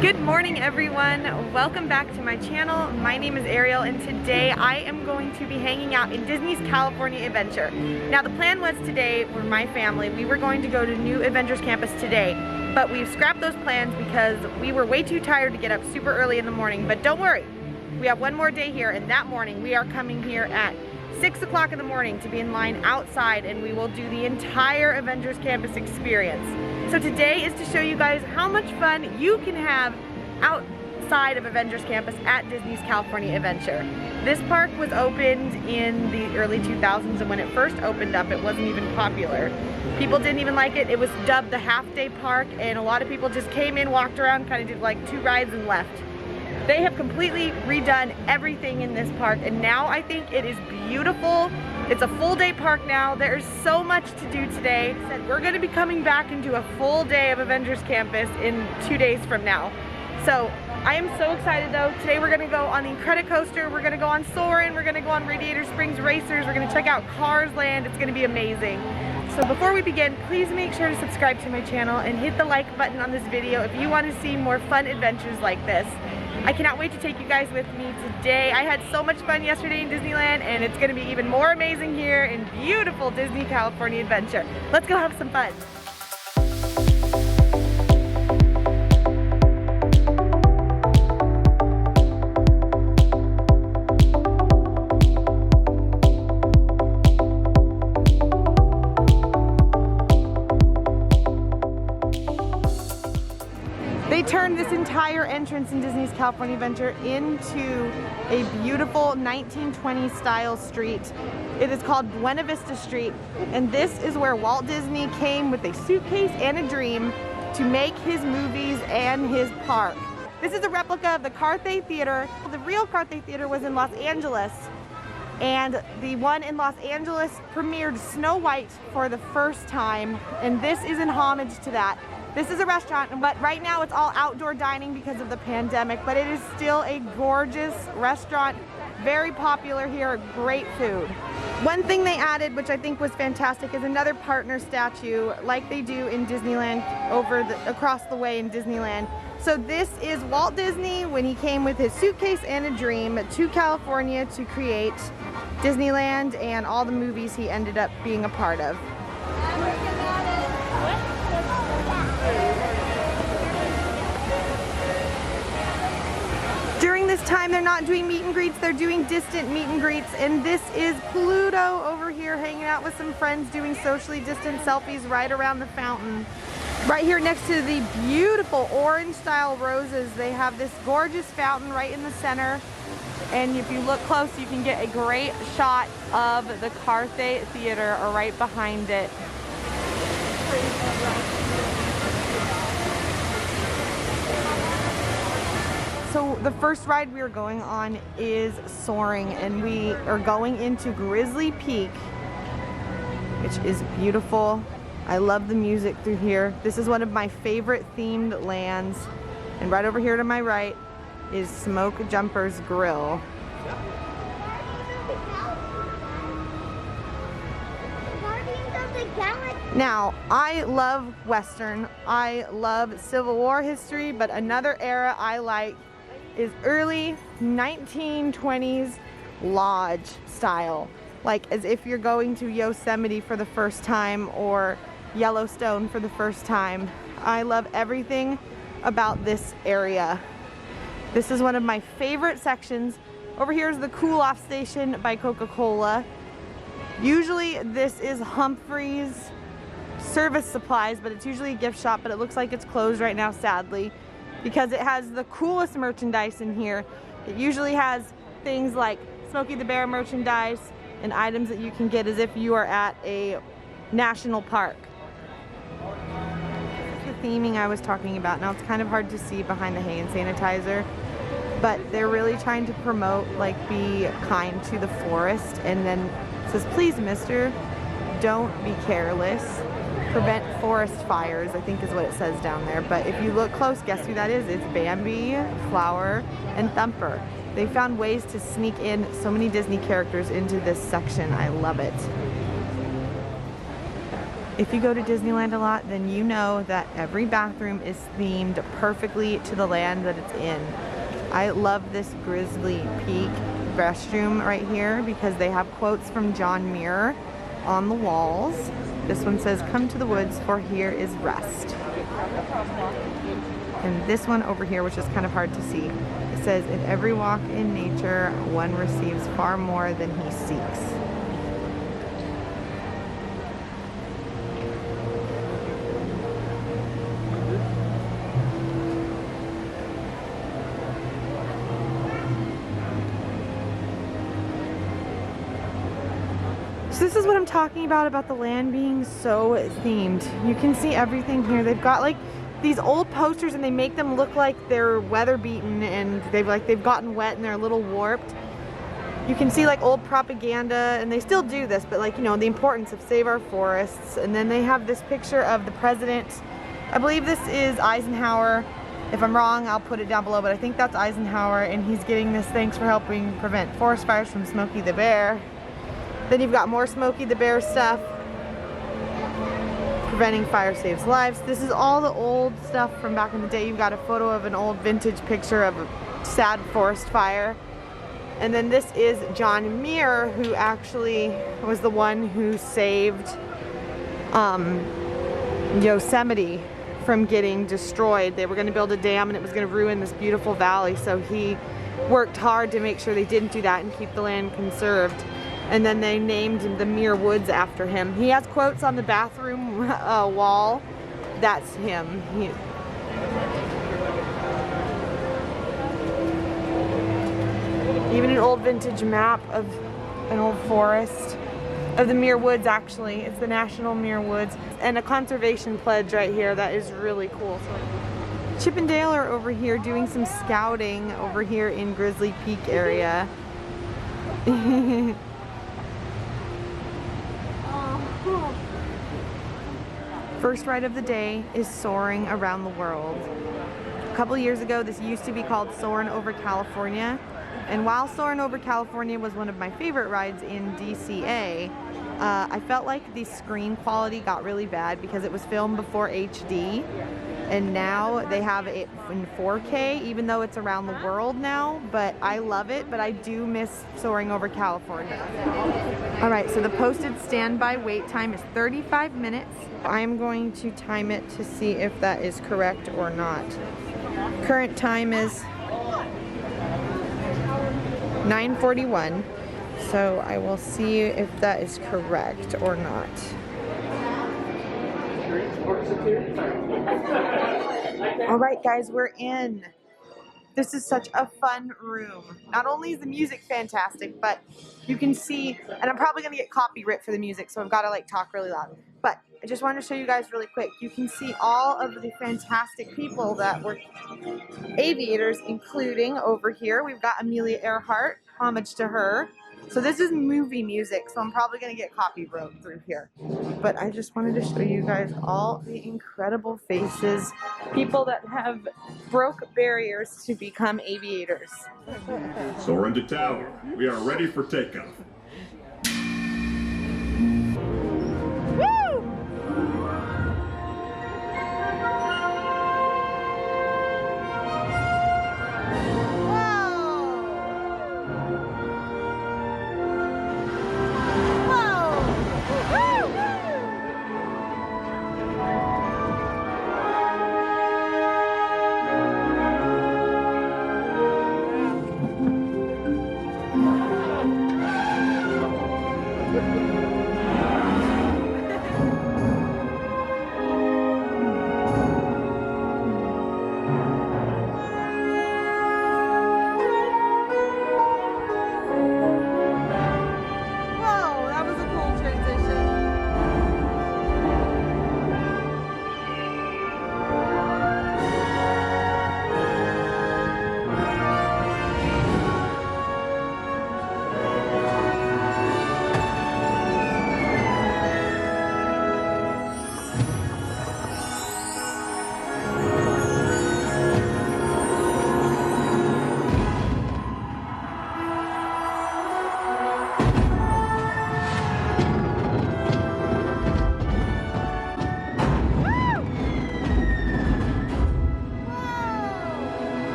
Good morning, everyone. Welcome back to my channel. My name is Ariel, and today I am going to be hanging out in Disney's California Adventure. Now, the plan was today for my family, we were going to go to New Avengers Campus today, but we've scrapped those plans because we were way too tired to get up super early in the morning. But don't worry, we have one more day here, and that morning we are coming here at 6 o'clock in the morning to be in line outside, and we will do the entire Avengers Campus experience. So today is to show you guys how much fun you can have outside of Avengers Campus at Disney's California Adventure. This park was opened in the early 2000s, and when it first opened up, it wasn't even popular. People didn't even like it. It was dubbed the half-day park, and a lot of people just came in, walked around, kind of did like 2 rides and left. They have completely redone everything in this park, and now I think it is beautiful. It's a full day park now. There's so much to do today. We're going to be coming back into a full day of Avengers Campus in 2 days from now. So I am so excited though. Today we're going to go on the Incredicoaster, we're going to go on Soarin', we're going to go on Radiator Springs Racers, we're going to check out Cars Land. It's going to be amazing. So before we begin, please make sure to subscribe to my channel and hit the like button on this video if you want to see more fun adventures like this. I cannot wait to take you guys with me today. I had so much fun yesterday in Disneyland, and it's going to be even more amazing here in beautiful Disney California Adventure. Let's go have some fun. They turned this entire entrance in Disney's California Adventure into a beautiful 1920s style street. It is called Buena Vista Street, and this is where Walt Disney came with a suitcase and a dream to make his movies and his park. This is a replica of the Carthay Theater. The real Carthay Theater was in Los Angeles, and the one in Los Angeles premiered Snow White for the first time, and this is in homage to that. This is a restaurant, but right now it's all outdoor dining because of the pandemic, but it is still a gorgeous restaurant, very popular here, great food. One thing they added, which I think was fantastic, is another partner statue like they do in Disneyland across the way in Disneyland. So this is Walt Disney when he came with his suitcase and a dream to California to create Disneyland and all the movies he ended up being a part of. During this time, they're not doing meet and greets, they're doing distant meet and greets, and this is Pluto over here hanging out with some friends doing socially distant selfies right around the fountain. Right here next to the beautiful orange style roses, they have this gorgeous fountain right in the center, and if you look close you can get a great shot of the Carthay Theater right behind it. So the first ride we are going on is Soaring', and we are going into Grizzly Peak, which is beautiful. I love the music through here. This is one of my favorite themed lands. And right over here to my right is Smoke Jumper's Grill. Now, I love Western. I love Civil War history, but another era I like is early 1920s lodge style, like as if you're going to Yosemite for the first time or Yellowstone for the first time. I love everything about this area. This is one of my favorite sections. Over here is the Cool Off Station by Coca-Cola. Usually this is Humphrey's Service Supplies, but it's usually a gift shop, but it looks like it's closed right now, sadly, because it has the coolest merchandise in here. It usually has things like Smokey the Bear merchandise and items that you can get as if you are at a national park. The theming I was talking about. Now it's kind of hard to see behind the hand sanitizer, but they're really trying to promote like be kind to the forest, and then it says, please mister, don't be careless. Prevent forest fires, I think is what it says down there. But if you look close, guess who that is? It's Bambi, Flower, and Thumper. They found ways to sneak in so many Disney characters into this section. I love it. If you go to Disneyland a lot, then you know that every bathroom is themed perfectly to the land that it's in. I love this Grizzly Peak restroom right here because they have quotes from John Muir on the walls. This one says, "Come to the woods, for here is rest." And this one over here, which is kind of hard to see, it says, "In every walk in nature, one receives far more than he seeks." So this is what I'm talking about the land being so themed. You can see everything here. They've got like these old posters and they make them look like they're weather beaten and they've gotten wet and they're a little warped. You can see like old propaganda, and they still do this, but like, you know, the importance of save our forests. And then they have this picture of the president. I believe this is Eisenhower. If I'm wrong, I'll put it down below, but I think that's Eisenhower, and he's getting this thanks for helping prevent forest fires from Smokey the Bear. Then you've got more Smokey the Bear stuff. Preventing fire saves lives. This is all the old stuff from back in the day. You've got a photo of an old vintage picture of a sad forest fire. And then this is John Muir, who actually was the one who saved Yosemite from getting destroyed. They were going to build a dam and it was going to ruin this beautiful valley. So he worked hard to make sure they didn't do that and keep the land conserved. And then they named the Muir Woods after him. He has quotes on the bathroom wall. That's him. Even an old vintage map of an old forest of the Muir Woods, actually. It's the National Muir Woods. And a conservation pledge right here. That is really cool. Chip and Dale are over here doing some scouting over here in Grizzly Peak area. First ride of the day is Soaring Around the World. A couple years ago, this used to be called Soarin' Over California. And while Soarin' Over California was one of my favorite rides in DCA, I felt like the screen quality got really bad because it was filmed before HD. And now they have it in 4K, even though it's around the world now. But I love it, but I do miss Soaring Over California. All right, so the posted standby wait time is 35 minutes. I'm going to time it to see if that is correct or not. Current time is 9:41, so I will see if that is correct or not. All right, guys, we're in. This is such a fun room. Not only is the music fantastic, but you can see, and I'm probably gonna get copyright for the music, so I've gotta like talk really loud. But I just wanted to show you guys really quick. You can see all of the fantastic people that were aviators, including over here, we've got Amelia Earhart, homage to her. So this is movie music, so I'm probably gonna get copyright through here. But I just wanted to show you guys all the incredible faces, people that have broke barriers to become aviators. Soaring to tower, we are ready for takeoff.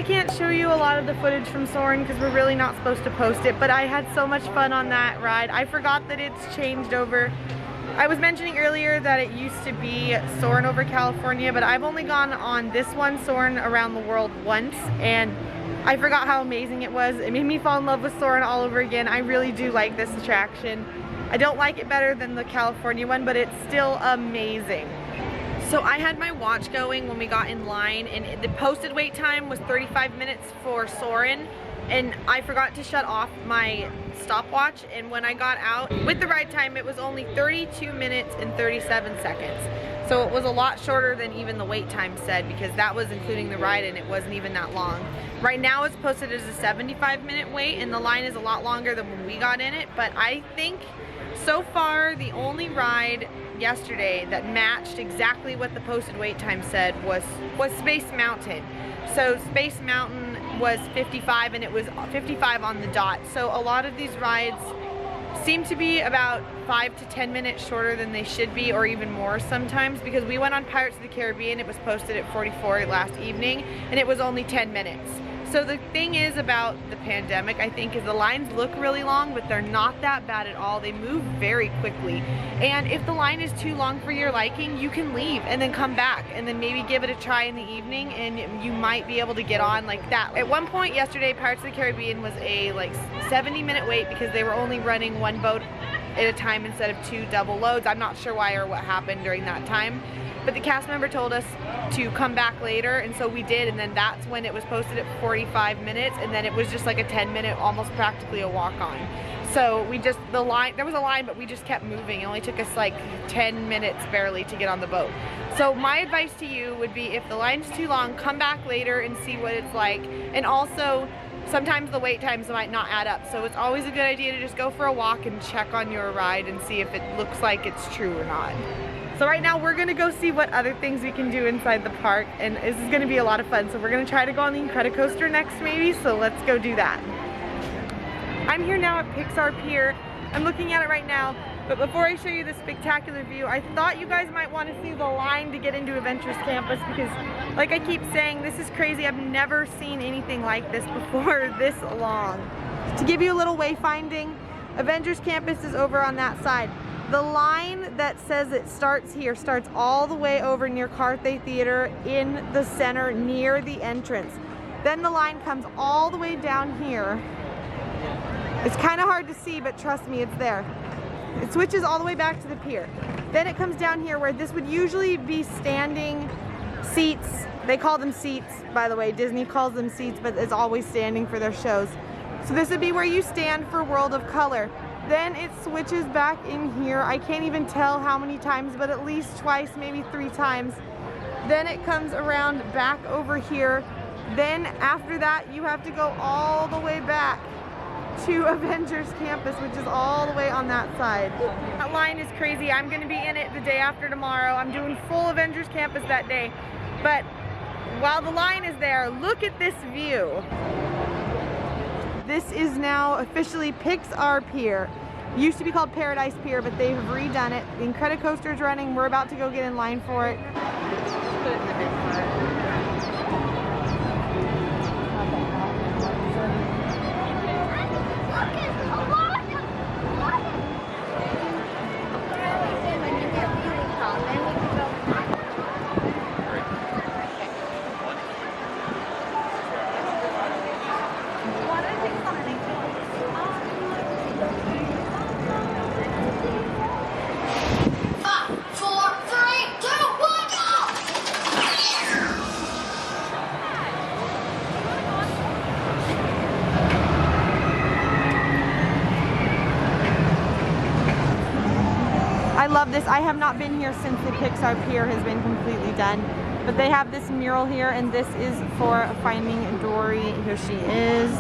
can't show you a lot of the footage from Soarin' because we're really not supposed to post it, but I had so much fun on that ride. I forgot that it's changed over. I was mentioning earlier that it used to be Soarin' over California, but I've only gone on this one, Soarin' around the world, once, and I forgot how amazing it was. It made me fall in love with Soarin' all over again. I really do like this attraction. I don't like it better than the California one, but it's still amazing. So I had my watch going when we got in line, and the posted wait time was 35 minutes for Soarin', and I forgot to shut off my stopwatch, and when I got out with the ride time, it was only 32 minutes and 37 seconds. So it was a lot shorter than even the wait time said, because that was including the ride and it wasn't even that long. Right now it's posted as a 75-minute wait, and the line is a lot longer than when we got in it, but I think so far the only ride yesterday that matched exactly what the posted wait time said was Space Mountain. So Space Mountain was 55 and it was 55 on the dot. So a lot of these rides seem to be about 5 to 10 minutes shorter than they should be, or even more sometimes, because we went on Pirates of the Caribbean, it was posted at 44 last evening, and it was only 10 minutes. So the thing is about the pandemic, I think, is the lines look really long, but they're not that bad at all. They move very quickly. And if the line is too long for your liking, you can leave and then come back and then maybe give it a try in the evening, and you might be able to get on like that. At one point yesterday, Pirates of the Caribbean was a like 70-minute wait because they were only running one boat at a time instead of 2 double loads. I'm not sure why or what happened during that time. But the cast member told us to come back later, and so we did, and then that's when it was posted at 45 minutes, and then it was just like a 10-minute, almost practically a walk-on. So we just, there was a line, but we just kept moving. It only took us like 10 minutes barely to get on the boat. So my advice to you would be, if the line's too long, come back later and see what it's like. And also, sometimes the wait times might not add up, so it's always a good idea to just go for a walk and check on your ride and see if it looks like it's true or not. So right now we're gonna go see what other things we can do inside the park, and this is gonna be a lot of fun. So we're gonna try to go on the Incredicoaster next maybe, so let's go do that. I'm here now at Pixar Pier. I'm looking at it right now, but before I show you the spectacular view, I thought you guys might want to see the line to get into Adventures Campus, because like I keep saying, this is crazy. I've never seen anything like this before this long. To give you a little wayfinding, Adventures Campus is over on that side. The line that says it starts here starts all the way over near Carthay Theater in the center near the entrance. Then the line comes all the way down here. It's kind of hard to see, but trust me, it's there. It switches all the way back to the pier. Then it comes down here where this would usually be standing seats. They call them seats, by the way. Disney calls them seats, but it's always standing for their shows. So this would be where you stand for World of Color. Then it switches back in here. I can't even tell how many times, but at least twice, maybe 3 times. Then it comes around back over here. Then after that, you have to go all the way back to Avengers Campus, which is all the way on that side. That line is crazy. I'm gonna be in it the day after tomorrow. I'm doing full Avengers Campus that day. But while the line is there, look at this view. This is now officially Pixar Pier. It used to be called Paradise Pier, but they've redone it. The Incredicoaster is running. We're about to go get in line for it. I love this. I have not been here since the Pixar Pier has been completely done. But they have this mural here, and this is for Finding Dory. Here she is.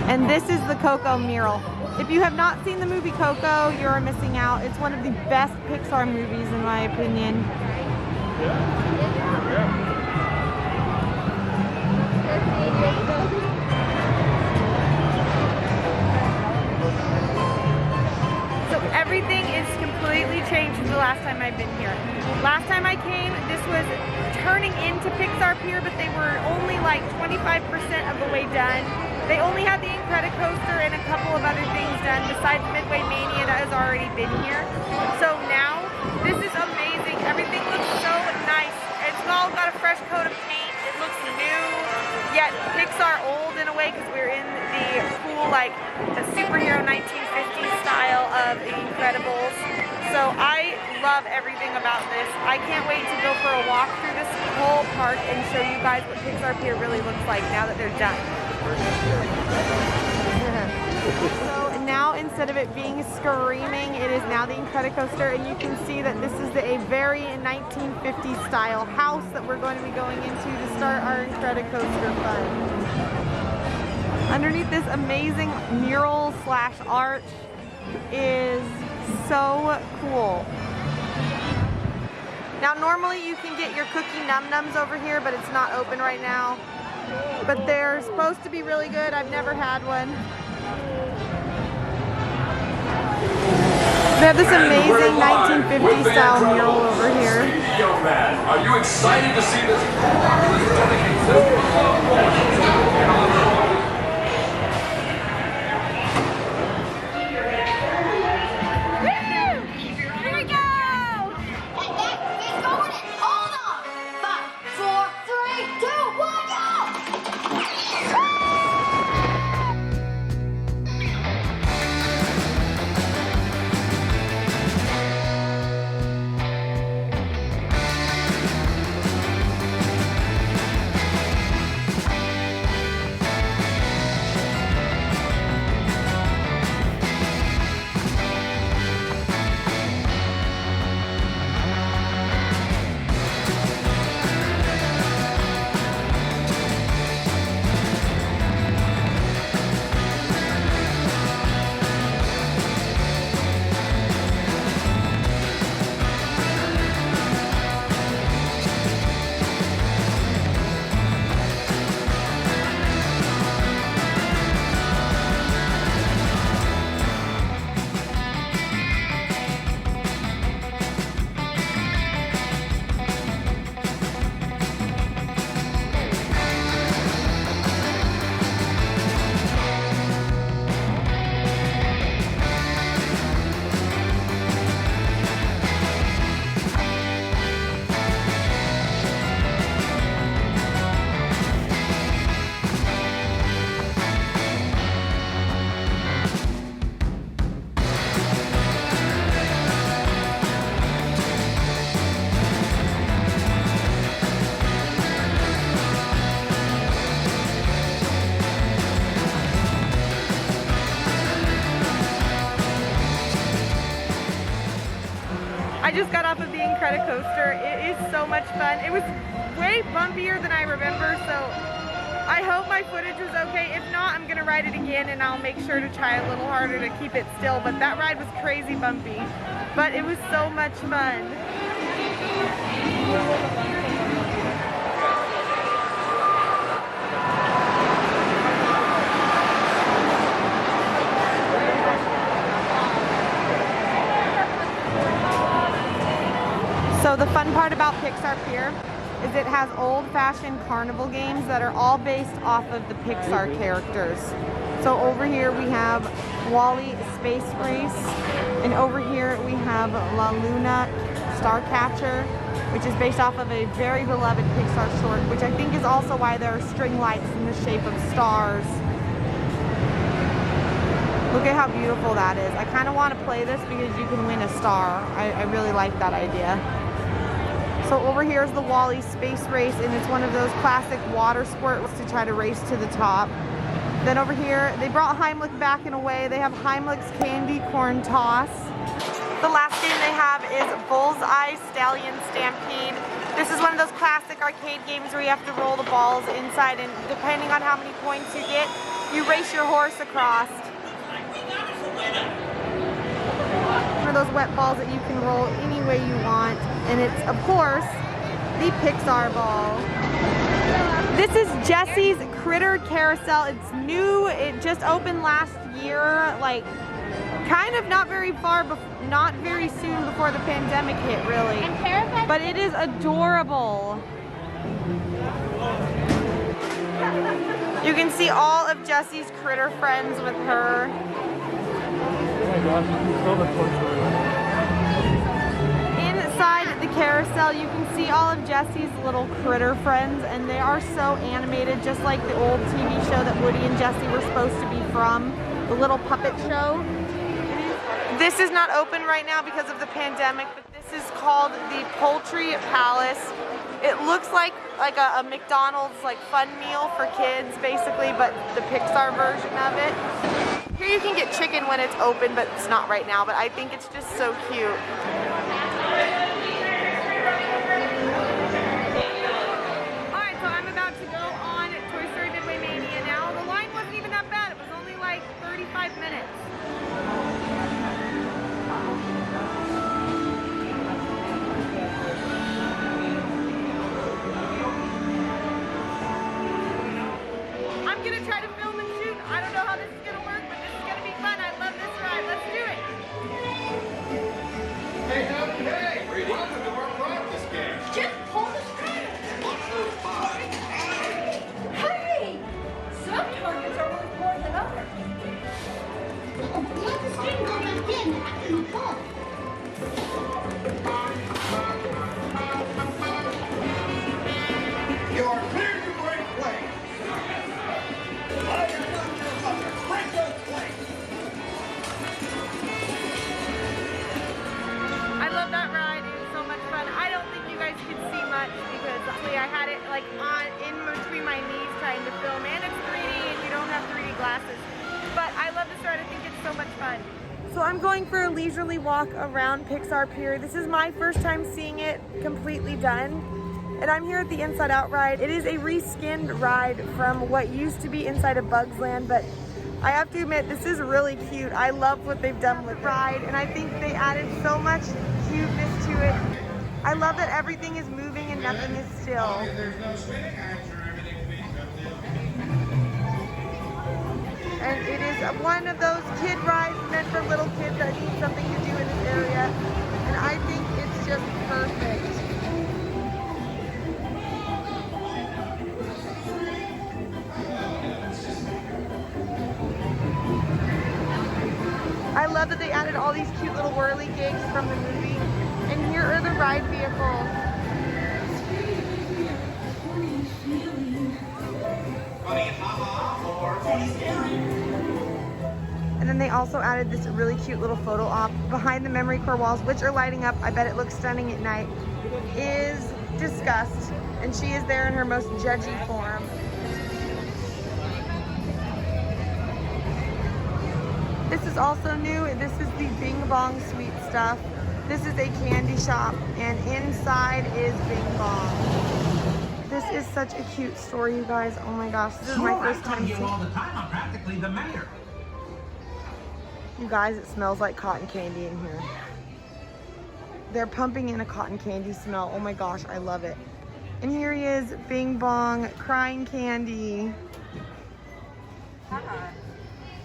And this is the Coco mural. If you have not seen the movie Coco, you're missing out. It's one of the best Pixar movies in my opinion. everything is completely changed since the last time I've been here. Last time I came, this was turning into Pixar Pier, but they were only like 25% of the way done. They only had the Incredicoaster and a couple of other things done besides Midway Mania that has already been here. So now, this is amazing. Everything looks so nice. It's all got a fresh coat of paint. It looks new, yet Pixar old in a way because we're in the cool, like, the superhero 1950s style of The Incredibles. So I love everything about this. I can't wait to go for a walk through this whole park and show you guys what Pixar Pier really looks like now that they're done. So now instead of it being screaming, it is now the Incredicoaster, and you can see that this is a very 1950s style house that we're going to be going into to start our Incredicoaster fun. Underneath this amazing mural slash arch is so cool. Now normally you can get your cookie num-nums over here, but it's not open right now. But they're supposed to be really good. I've never had one. They have this amazing 1950s style mural over here. Young man, are you excited to see this? I just got off of the Incredicoaster. It is so much fun. It was way bumpier than I remember, so I hope my footage was okay. If not, I'm gonna ride it again and I'll make sure to try a little harder to keep it still, but that ride was crazy bumpy. But it was so much fun. So the fun part about Pixar Pier is it has old-fashioned carnival games that are all based off of the Pixar characters. So over here we have WALL-E Space Race, and over here we have La Luna Starcatcher, which is based off of a very beloved Pixar short, which I think is also why there are string lights in the shape of stars. Look at how beautiful that is. I kind of want to play this because you can win a star. I really like that idea. So over here is the WALL-E Space Race, and it's one of those classic water squirts to try to race to the top. Then over here, they brought Heimlich back in a way. They have Heimlich's Candy Corn Toss. The last game they have is Bullseye Stallion Stampede. This is one of those classic arcade games where you have to roll the balls inside, and depending on how many points you get, you race your horse across. For those wet balls that you can roll any way you want, and it's of course the Pixar ball. This is Jesse's Critter Carousel. It's new. It just opened last year, like kind of not very far, not very soon before the pandemic hit, really. But it is adorable. You can see all of Jessie's critter friends with her. Oh my gosh, you can still the torture. Inside the carousel, you can see all of Jessie's little critter friends, and they are so animated, just like the old TV show that Woody and Jessie were supposed to be from, the little puppet show. This is not open right now because of the pandemic, but this is called the Poultry Palace. It looks like a McDonald's like fun meal for kids, basically, but the Pixar version of it. Here you can get chicken when it's open, but it's not right now, but I think it's just so cute. Alright, so I'm about to go on Toy Story Midway Mania now. The line wasn't even that bad. It was only like 35 minutes. I'm going to try to film and shoot. I don't know how this is going to work, but this is going to be fun. I love this ride. Let's do it. Hey, welcome to our practice game. Just pull the string. What's the five? Hey! Some targets are worth more than others. Let the string go back in after you pull. You're clear to break play. I am not your mother. Break those plates. I love that ride. It was so much fun. I don't think you guys could see much because luckily I had it like on in between my knees trying to film, and it's 3D and you don't have 3D glasses. But I love this ride. I think it's so much fun. So I'm going for a leisurely walk around Pixar Pier. This is my first time seeing it completely done. And I'm here at the Inside Out ride. It is a reskinned ride from what used to be inside of Bugs Land, but I have to admit, this is really cute. I love what they've done with the ride, and I think they added so much cuteness to it. I love that everything is moving and nothing is still. And it is one of those kid rides meant for little kids that need something to do in this area. And I think it's just perfect. I love that they added all these cute little whirly gigs from the movie. And here are the ride vehicles. And then they also added this really cute little photo op behind the memory core walls, which are lighting up. I bet it looks stunning at night. Is Disgust, and she is there in her most judgy form. This is also new. This is the Bing Bong Sweet Stuff. This is a candy shop, and inside is Bing Bong. This is such a cute store, you guys. Oh my gosh, this is my first time seeing it. All the time. I'm practically the mayor. You guys, it smells like cotton candy in here. They're pumping in a cotton candy smell. Oh my gosh, I love it. And here he is, Bing Bong, crying candy.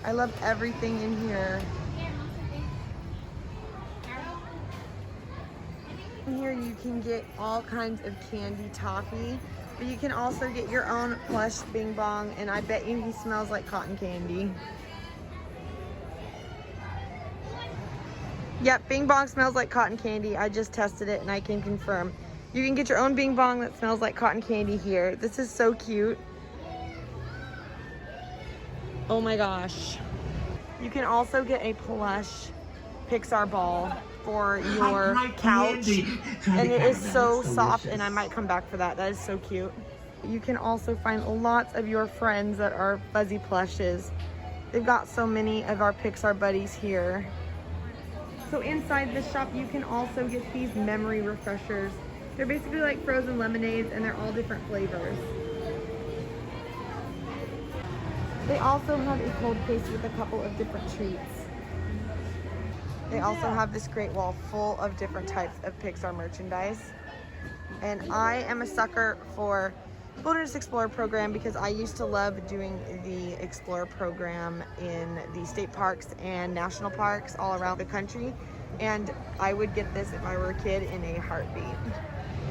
I love everything in here. In here you can get all kinds of candy toffee, but you can also get your own plush Bing Bong, and I bet you he smells like cotton candy. Yep, Bing Bong smells like cotton candy. I just tested it and I can confirm. You can get your own Bing Bong that smells like cotton candy here. This is so cute. Oh my gosh. You can also get a plush Pixar ball for your couch. And it is so soft, and I might come back for that. That is so cute. You can also find lots of your friends that are fuzzy plushes. They've got so many of our Pixar buddies here. So inside the shop, you can also get these memory refreshers. They're basically like frozen lemonades, and they're all different flavors. They also have a cold case with a couple of different treats. They also have this great wall full of different types of Pixar merchandise. And I am a sucker for Wilderness Explorer program because I used to love doing the Explorer program in the state parks and national parks all around the country, and I would get this if I were a kid in a heartbeat.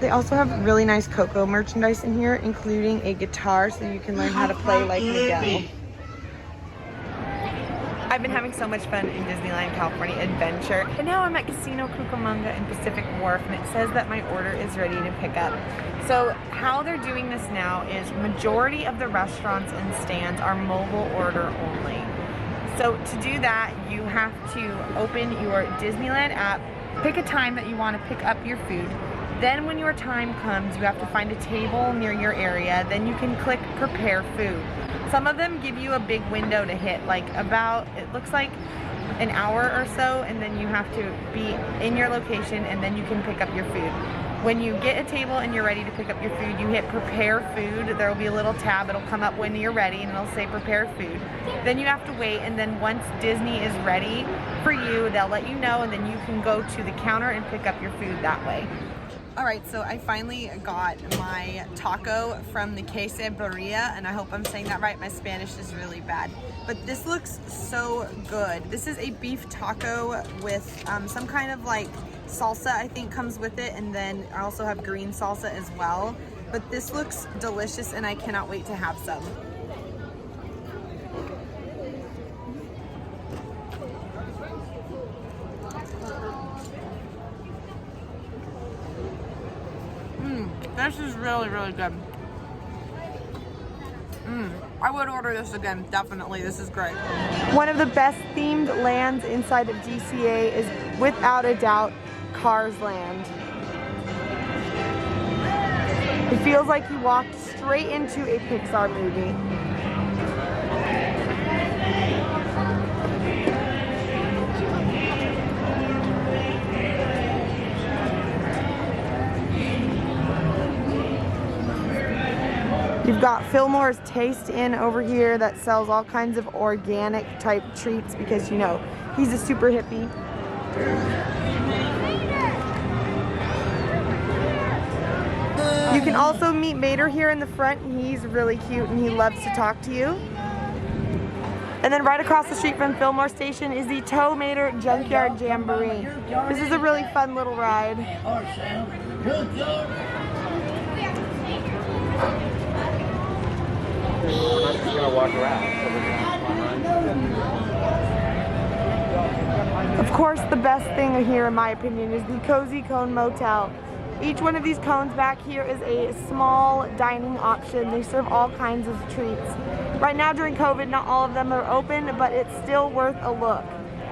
They also have really nice Coco merchandise in here, including a guitar so you can learn how to play like Miguel. I've been having so much fun in Disneyland California Adventure, and now I'm at Casino Cucamonga in Pacific Wharf, and it says that my order is ready to pick up. So how they're doing this now is majority of the restaurants and stands are mobile order only. So to do that, you have to open your Disneyland app, pick a time that you want to pick up your food. Then when your time comes, you have to find a table near your area. Then you can click prepare food. Some of them give you a big window to hit, like about, it looks like an hour or so, and then you have to be in your location and then you can pick up your food. When you get a table and you're ready to pick up your food, you hit prepare food. There will be a little tab, it'll come up when you're ready and it'll say prepare food. Then you have to wait, and then once Disney is ready for you, they'll let you know, and then you can go to the counter and pick up your food that way. All right, so I finally got my taco from the Pixar Pier, and I hope I'm saying that right. My Spanish is really bad, but this looks so good. This is a beef taco with some kind of like salsa, I think comes with it, and then I also have green salsa as well. But this looks delicious, and I cannot wait to have some. This is really, really good. I would order this again, definitely. This is great. One of the best themed lands inside of DCA is, without a doubt, Cars Land. It feels like you walked straight into a Pixar movie. You've got Fillmore's Taste Inn over here that sells all kinds of organic type treats because, you know, he's a super hippie. You can also meet Mater here in the front. He's really cute and he loves to talk to you. And then right across the street from Fillmore Station is the Tow Mater Junkyard Jamboree. This is a really fun little ride. We're not just gonna walk around. Of course, the best thing here, in my opinion, is the Cozy Cone Motel. Each one of these cones back here is a small dining option. They serve all kinds of treats. Right now during COVID, not all of them are open, but it's still worth a look.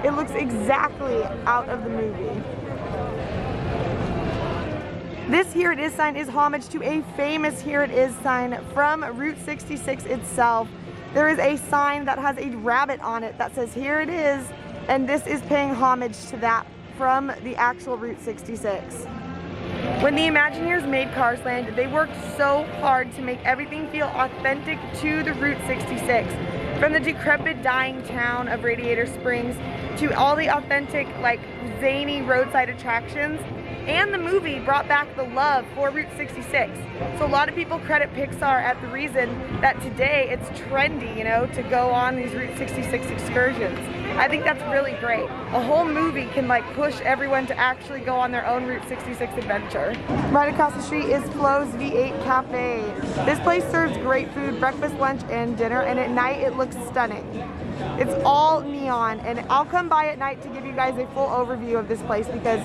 It looks exactly out of the movie. This Here It Is sign is homage to a famous Here It Is sign from Route 66 itself. There is a sign that has a rabbit on it that says Here It Is, and this is paying homage to that from the actual Route 66. When the Imagineers made Cars Land, they worked so hard to make everything feel authentic to the Route 66. From the decrepit dying town of Radiator Springs to all the authentic, like, zany roadside attractions. And the movie brought back the love for Route 66. So a lot of people credit Pixar at the reason that today it's trendy, you know, to go on these Route 66 excursions. I think that's really great. A whole movie can like push everyone to actually go on their own Route 66 adventure. Right across the street is Flo's V8 Cafe. This place serves great food, breakfast, lunch, and dinner, and at night it looks stunning. It's all neon, and I'll come by at night to give you guys a full overview of this place because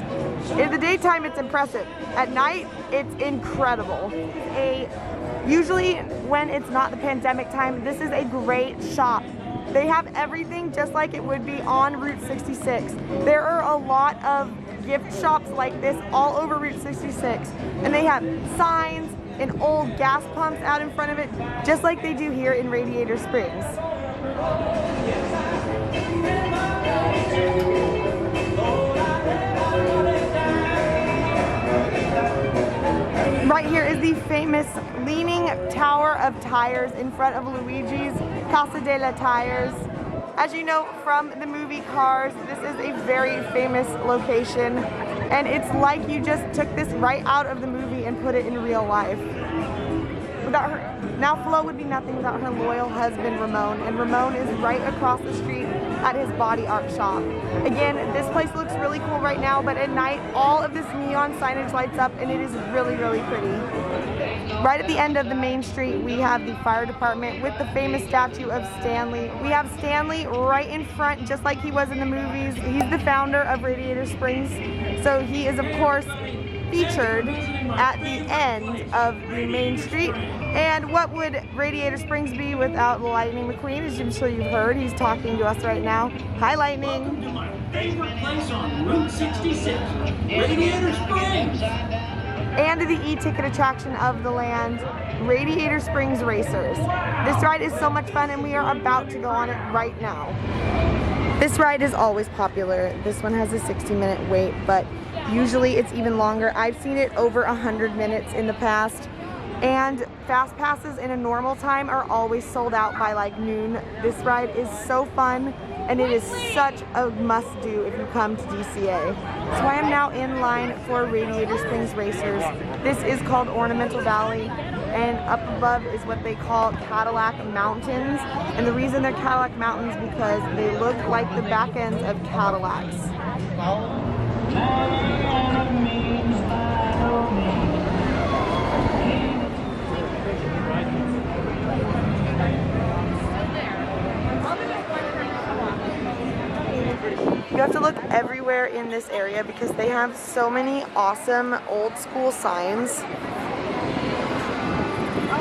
in the daytime it's impressive. At night, it's incredible. Usually when it's not the pandemic time, this is a great shop. They have everything just like it would be on Route 66. There are a lot of gift shops like this all over Route 66, and they have signs and old gas pumps out in front of it, just like they do here in Radiator Springs. Right here is the famous Leaning Tower of Tires in front of Luigi's Casa de la Tires. As you know from the movie Cars, this is a very famous location, and it's like you just took this right out of the movie and put it in real life. without her, now Flo would be nothing without her loyal husband Ramon, and Ramon is right across the street at his body art shop. Again, this place looks really cool right now, but at night all of this neon signage lights up and it is really, really pretty. Right at the end of the main street, we have the fire department with the famous statue of Stanley. We have Stanley right in front, just like he was in the movies. He's the founder of Radiator Springs, so he is, of course, featured at the end of the main street. And what would Radiator Springs be without Lightning McQueen? As I'm sure you've heard, he's talking to us right now. Hi, Lightning. To my favorite place on Route 66, Radiator Springs. And the e-ticket attraction of the land, Radiator Springs Racers. This ride is so much fun and we are about to go on it right now. This ride is always popular. This one has a 60-minute wait, but usually it's even longer. I've seen it over 100 minutes in the past. And fast passes in a normal time are always sold out by like noon. This ride is so fun and it is such a must-do if you come to DCA. So I am now in line for Radiator Springs Racers. This is called Ornamental Valley, and up above is what they call Cadillac Mountains. And the reason they're Cadillac Mountains because they look like the back ends of Cadillacs. You have to look everywhere in this area because they have so many awesome old school signs.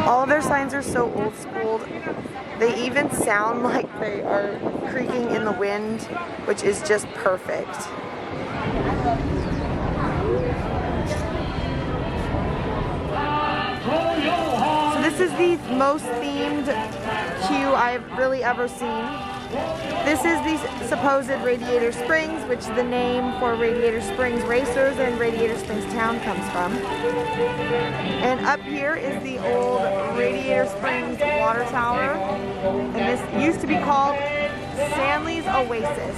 All of their signs are so old school. They even sound like they are creaking in the wind, which is just perfect. So this is the most themed queue I've really ever seen. This is the supposed Radiator Springs, which the name for Radiator Springs Racers and Radiator Springs Town comes from. And up here is the old Radiator Springs water tower. And this used to be called Stanley's Oasis.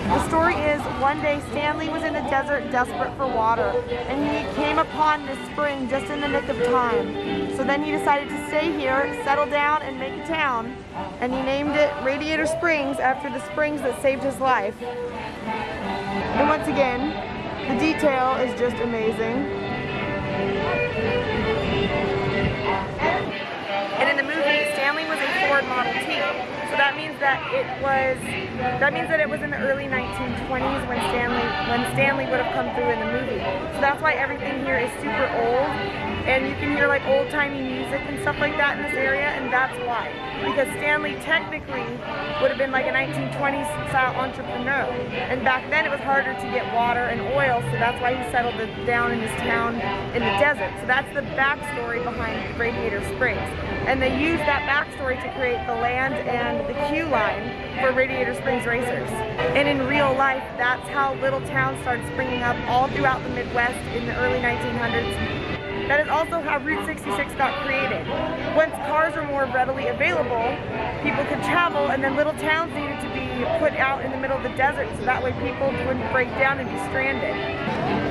The story is, one day Stanley was in the desert desperate for water, and he came upon this spring just in the nick of time. So then he decided to stay here, settle down, and make a town, and he named it Radiator Springs after the springs that saved his life. And once again, the detail is just amazing. And in the movie, Stanley was a Ford Model T. So that means that it was in the early 1920s when Stanley would have come through in the movie. So that's why everything here is super old, and you can hear like old-timey music and stuff like that in this area, and that's why. Because Stanley technically would have been like a 1920s style entrepreneur, and back then it was harder to get water and oil, so that's why he settled down in this town in the desert. So that's the backstory behind Radiator Springs. And they used that backstory to create the land and the queue line for Radiator Springs Racers. And in real life, that's how little towns started springing up all throughout the Midwest in the early 1900s. That is also how Route 66 got created. Once cars were more readily available, people could travel, and then little towns needed to be put out in the middle of the desert so that way people wouldn't break down and be stranded.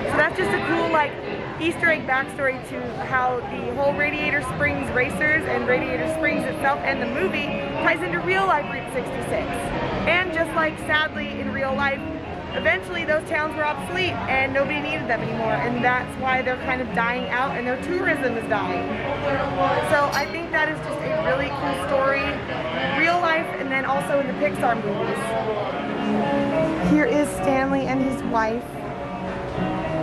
So that's just a cool like Easter egg backstory to how the whole Radiator Springs Racers and Radiator Springs itself and the movie ties into real life Route 66. And just like sadly in real life, eventually those towns were obsolete and nobody needed them anymore, and that's why they're kind of dying out and their tourism is dying. So I think that is just a really cool story, real life, and then also in the Pixar movies. Here is Stanley and his wife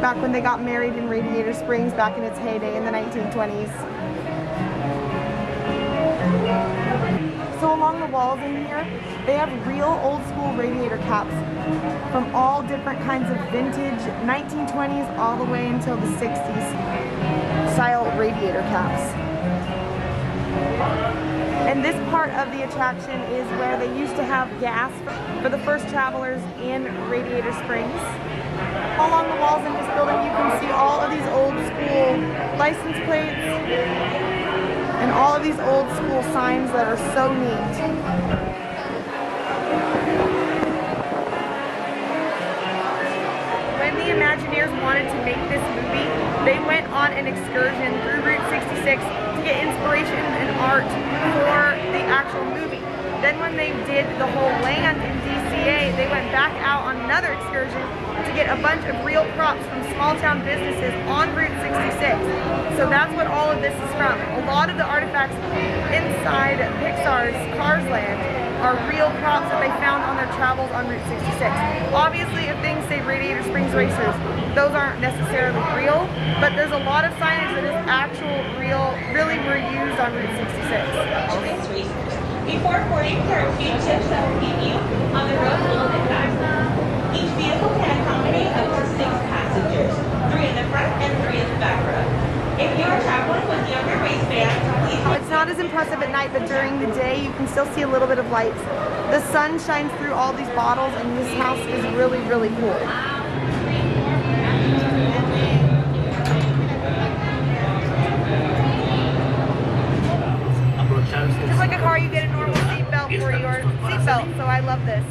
back when they got married in Radiator Springs back in its heyday in the 1920s. So along the walls in here, they have real old school radiator caps from all different kinds of vintage 1920s all the way until the 60s style radiator caps. And this part of the attraction is where they used to have gas for the first travelers in Radiator Springs. All along the walls in this building you can see all of these old school license plates and all of these old school signs that are so neat. When the Imagineers wanted to make this movie, they went an excursion through Route 66 to get inspiration and art for the actual movie. Then when they did the whole land in DCA, they went back out on another excursion to get a bunch of real props from small town businesses on Route 66. So that's what all of this is from. A lot of the artifacts inside Pixar's Cars Land are real props that they found on their travels on Route 66. Obviously, if things say Radiator Springs Racers, those aren't necessarily real, but there's a lot of signage that is actual, real, really were used on Route 66. Before boarding, there are a few tips that will keep you on the road a little bit faster. Each vehicle can accommodate up to 6 passengers, 3 in the front and 3 in the back row. If you are traveling with younger waistbands, please... It's not as impressive at night, but during the day you can still see a little bit of lights. The sun shines through all these bottles, and this house is really, really cool. Just like a car, you get a normal seatbelt for your seatbelt, so I love this.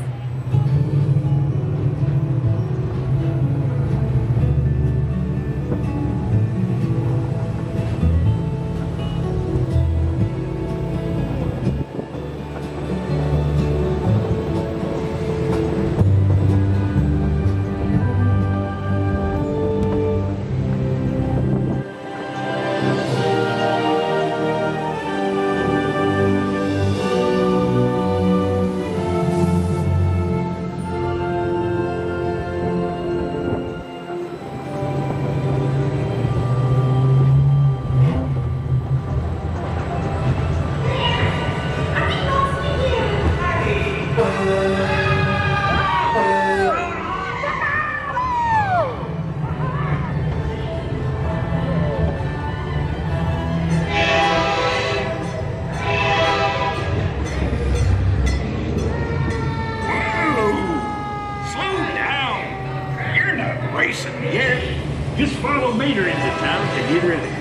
Just follow Mater into town to get ready.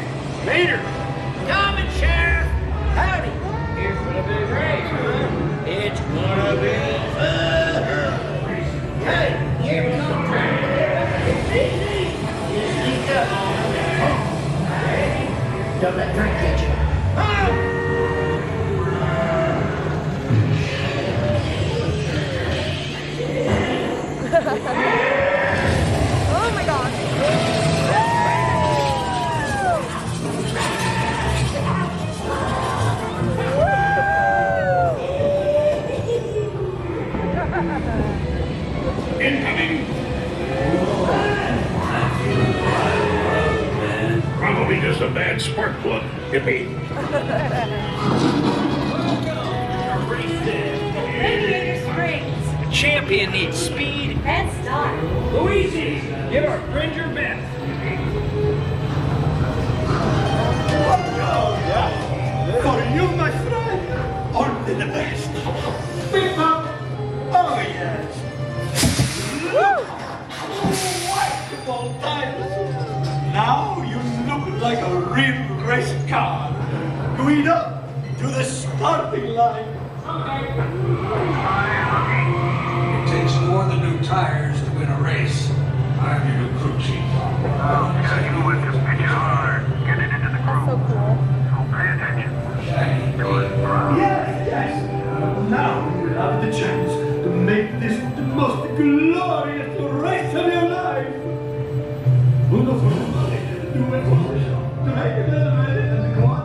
Mater! Coming, Sheriff! Howdy! Here for the big race, huh? It's gonna be fun! Hey, here we come! Easy! Sneak up! Don't let drink get you. Oh my gosh! Incoming. Probably just a bad spark plug. Yippee. Radiator Springs. The champion needs speed And style. Luigi, give our friend your best. For you, my friend, only the best. Beep up. Oh, yes. Wonderful times. Now you look like a real race car. Guido, to the starting line. It takes more than new tires to win a race. I'm your new crew chief. I'll tell you what to pitch hard. Get it into the groove. So cool. So pay attention. Good, bro. Yes, yes. Now you have the chance to make this the most glorious race of your life. Uno for the money, do it for the show. To make it a minute and go on.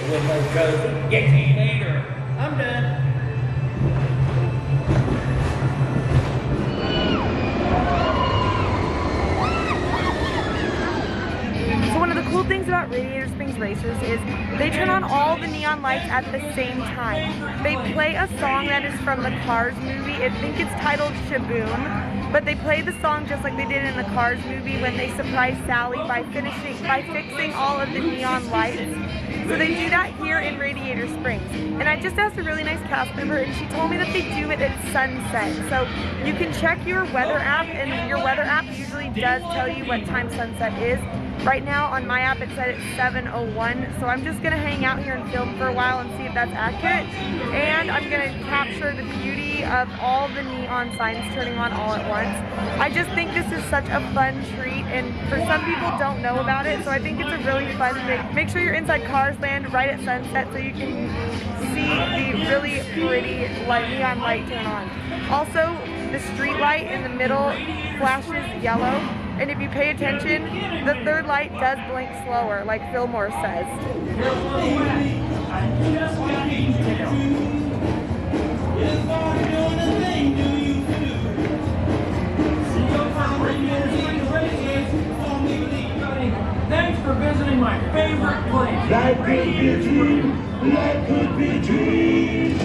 with no cousin. Get to you later. I'm done. So one of the cool things about Radiator Springs Racers is they turn on all the neon lights at the same time. They play a song that is from the Cars movie. I think it's titled Shaboom, but they play the song just like they did in the Cars movie when they surprised Sally by fixing all of the neon lights. So they do that here in Radiator Springs. And I just asked a really nice cast member and she told me that they do it at sunset. So you can check your weather app, and your weather app usually does tell you what time sunset is. Right now on my app it said it's 7:01, so I'm just gonna hang out here and film for a while and see if that's accurate. And I'm gonna capture the beauty of all the neon signs turning on all at once. I just think this is such a fun treat, and for some people don't know about it, so I think it's a really fun thing. Make sure you're inside Cars Land right at sunset so you can see the really pretty neon light turn on. Also, the street light in the middle flashes yellow. And if you pay attention, the third light does blink slower, like Fillmore says. Thanks for visiting my favorite place. Life could be a dream, life could be a dream.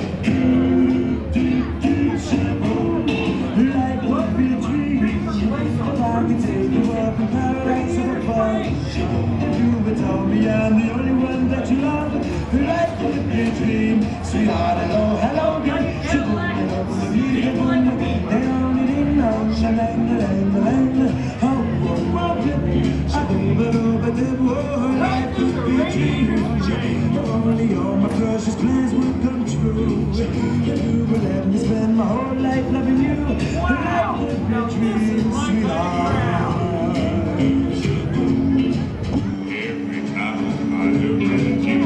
Life would be a dream. I can take you up in paradise of a fun. You would tell me I'm the only one that you love. Life could be a dream. Sweetheart, hello, hello, girl. Life could be a dream. Only all my precious plans would come true. You would let me spend my whole life loving you. Life would be a dream, sweetheart. Every time I look at you,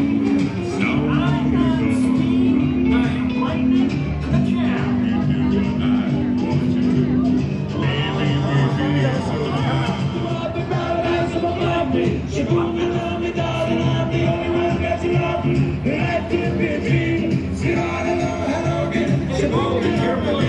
something goes wrong. I am lightning the jam. You do what I want to. Baby, baby, yes, She put me on me, darling, I'm the only one that you love. Life could be a dream. Sweetheart, hello, hello, again. She put me on me.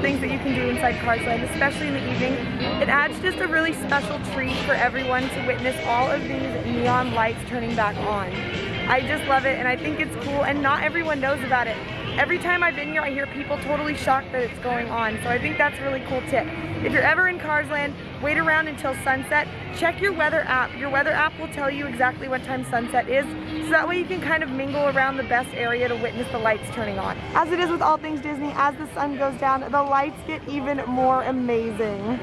Things that you can do inside Cars Land, especially in the evening. It adds just a really special treat for everyone to witness all of these neon lights turning back on. I just love it, and I think it's cool, and not everyone knows about it. every time I've been here, I hear people totally shocked that it's going on. So I think that's a really cool tip. If you're ever in Cars Land, wait around until sunset. Check your weather app. Your weather app will tell you exactly what time sunset is. So that way you can kind of mingle around the best area to witness the lights turning on. As it is with all things Disney, as the sun goes down, the lights get even more amazing.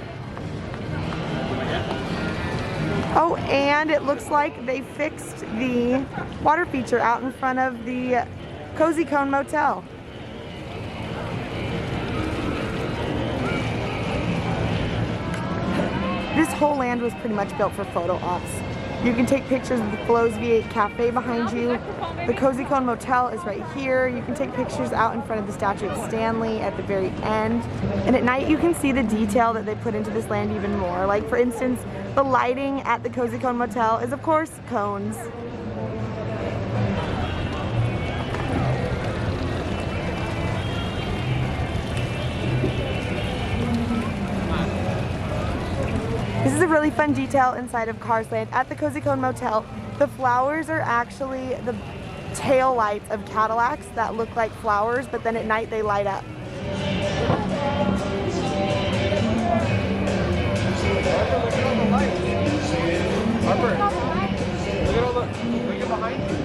Oh, and it looks like they fixed the water feature out in front of the Cozy Cone Motel. This whole land was pretty much built for photo ops. You can take pictures of the Flo's V8 Cafe behind you. The Cozy Cone Motel is right here. You can take pictures out in front of the statue of Stanley at the very end. And at night you can see the detail that they put into this land even more. Like for instance, the lighting at the Cozy Cone Motel is of course cones. This is a really fun detail inside of Cars Land. At the Cozy Cone Motel, the flowers are actually the tail lights of Cadillacs that look like flowers, but then at night they light up. Look at all the lights. Harper, look at all the, look at behind you.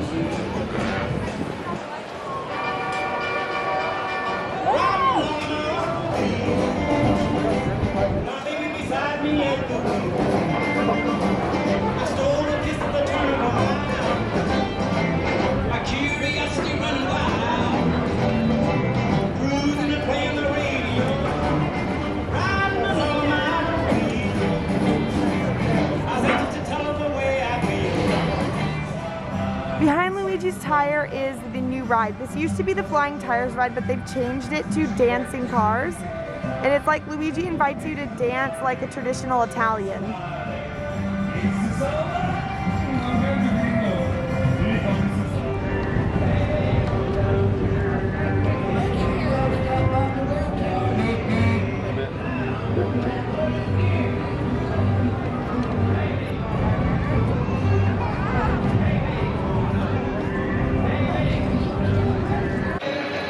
Behind Luigi's Tire is the new ride. This used to be the Flying Tires ride, but they've changed it to Dancing Cars. And it's like Luigi invites you to dance like a traditional Italian.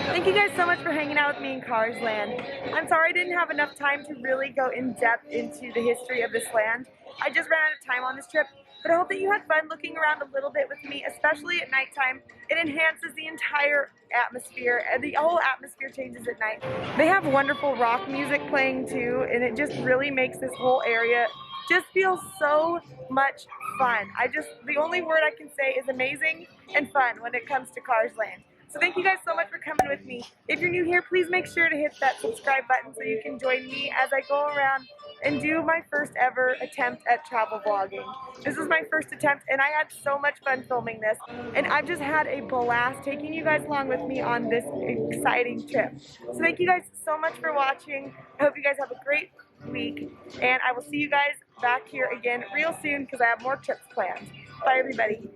Thank you guys so much for hanging out with me in Cars Land. I'm sorry I didn't have enough time to really go in depth into the history of this land. I just ran out of time on this trip, but I hope that you had fun looking around a little bit with me, especially at nighttime. It enhances the entire atmosphere, and the whole atmosphere changes at night. They have wonderful rock music playing too, and it just really makes this whole area just feel so much fun. The only word I can say is amazing and fun when it comes to Cars Land. So thank you guys so much for coming with me. If you're new here, please make sure to hit that subscribe button so you can join me as I go around and do my first ever attempt at travel vlogging. This is my first attempt and I had so much fun filming this. And I've just had a blast taking you guys along with me on this exciting trip. So thank you guys so much for watching. I hope you guys have a great week. And I will see you guys back here again real soon because I have more trips planned. Bye everybody.